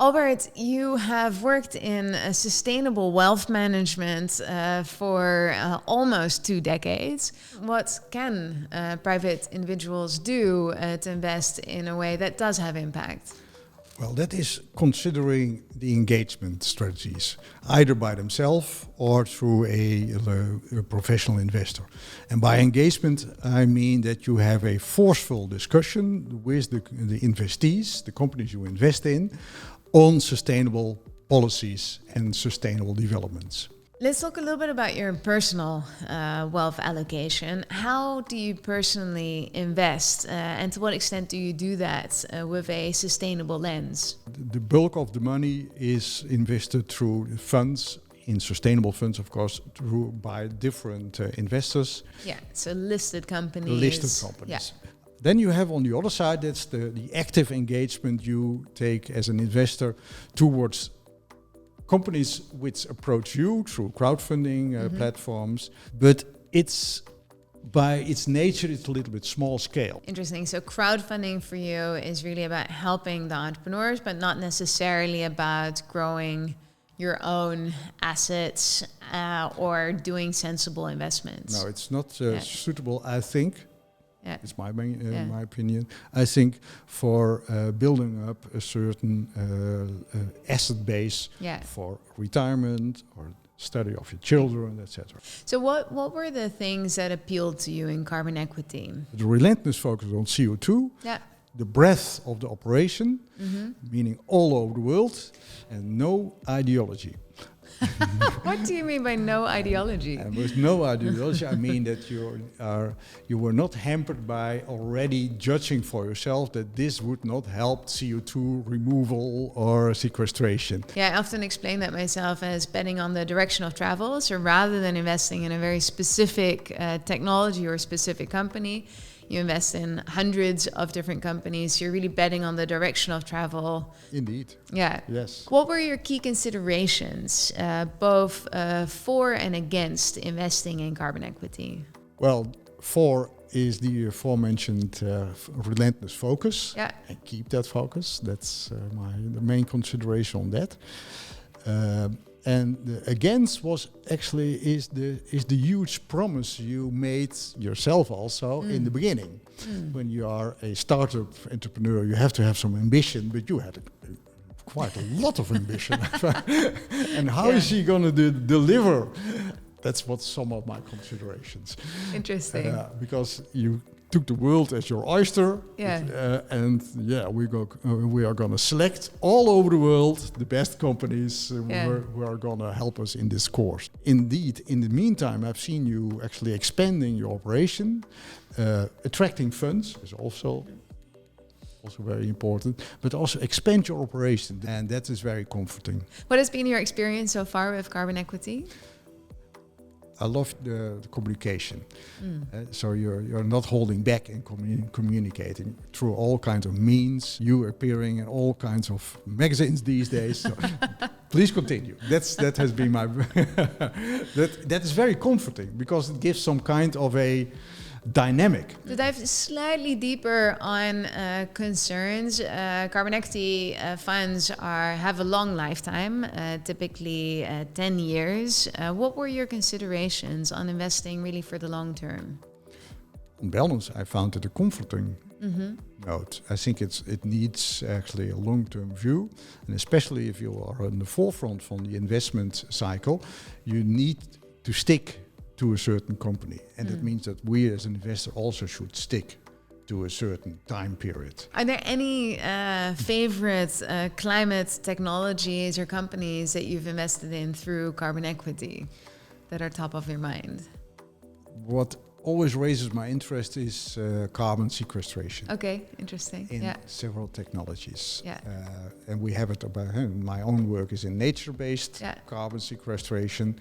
Albert, you have worked in sustainable wealth management for almost 2 decades. What can private individuals do to invest in a way that does have impact? Well, that is considering the engagement strategies, either by themselves or through a professional investor. And by engagement, I mean that you have a forceful discussion with the investees, the companies you invest in, on sustainable policies and sustainable developments. Let's talk a little bit about your personal wealth allocation. How do you personally invest and to what extent do you do that with a sustainable lens? The bulk of the money is invested through funds, in sustainable funds, of course, by different investors. Yeah, so listed companies. Yeah. Then you have on the other side, that's the active engagement you take as an investor towards companies which approach you through crowdfunding platforms, but it's by its nature, it's a little bit small scale. Interesting. So crowdfunding for you is really about helping the entrepreneurs, but not necessarily about growing your own assets or doing sensible investments. No, it's not suitable, I think. Yeah. It's my opinion. I think for building up a certain asset base for retirement or study of your children, etc. So what were the things that appealed to you in carbon equity? The relentless focus on CO2, the breadth of the operation, meaning all over the world, and no ideology. What do you mean by no ideology? And with no ideology, I mean that you were not hampered by already judging for yourself that this would not help CO2 removal or sequestration. Yeah, I often explain that myself as betting on the direction of travel. So rather than investing in a very specific technology or specific company, you invest in hundreds of different companies. You're really betting on the direction of travel. Indeed. Yeah. Yes. What were your key considerations, both for and against investing in carbon equity? Well, for is the aforementioned relentless focus. Yeah. And keep that focus. That's the main consideration on that. And the against was actually is the huge promise you made yourself also in the beginning. When you are a startup entrepreneur, you have to have some ambition, but you had quite a lot of ambition. And how is he going to deliver? That's what some of my considerations. Interesting. Because you took the world as your oyster, we are going to select all over the world the best companies who are going to help us in this course. Indeed, in the meantime, I've seen you actually expanding your operation, attracting funds is also very important, but also expand your operation, and that is very comforting. What has been your experience so far with carbon equity? I love the communication. So you're not holding back in communicating through all kinds of means. You appearing in all kinds of magazines these days. So please continue. That has been my... that is very comforting because it gives some kind of a dynamic. To dive slightly deeper on concerns, carbon equity funds have a long lifetime, typically 10 years. What were your considerations on investing really for the long term? On balance, I found it a comforting note. I think it needs actually a long-term view, and especially if you are on the forefront from the investment cycle, you need to stick to a certain company. And that means that we as an investor also should stick to a certain time period. Are there any favorite climate technologies or companies that you've invested in through carbon equity that are top of your mind? What always raises my interest is carbon sequestration. Okay, interesting. In several technologies. Yeah. And we have it about, my own work is in nature-based carbon sequestration.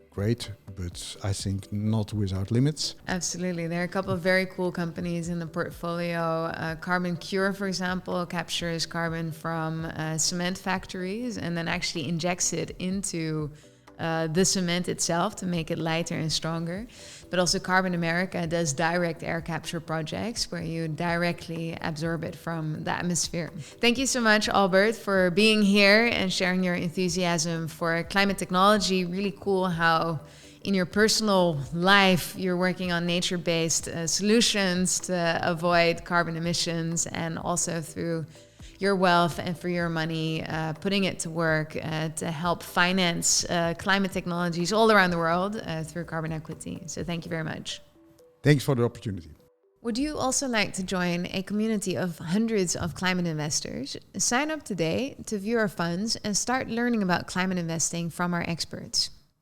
Great, but I think not without limits. Absolutely. There are a couple of very cool companies in the portfolio. Carbon Cure, for example, captures carbon from cement factories and then actually injects it into the cement itself to make it lighter and stronger. But also Carbon America does direct air capture projects where you directly absorb it from the atmosphere. Thank you so much, Albert, for being here and sharing your enthusiasm for climate technology. Really cool how in your personal life you're working on nature-based solutions to avoid carbon emissions, and also through your wealth and for your money, putting it to work to help finance climate technologies all around the world through carbon equity. So thank you very much. Thanks for the opportunity. Would you also like to join a community of hundreds of climate investors? Sign up today to view our funds and start learning about climate investing from our experts.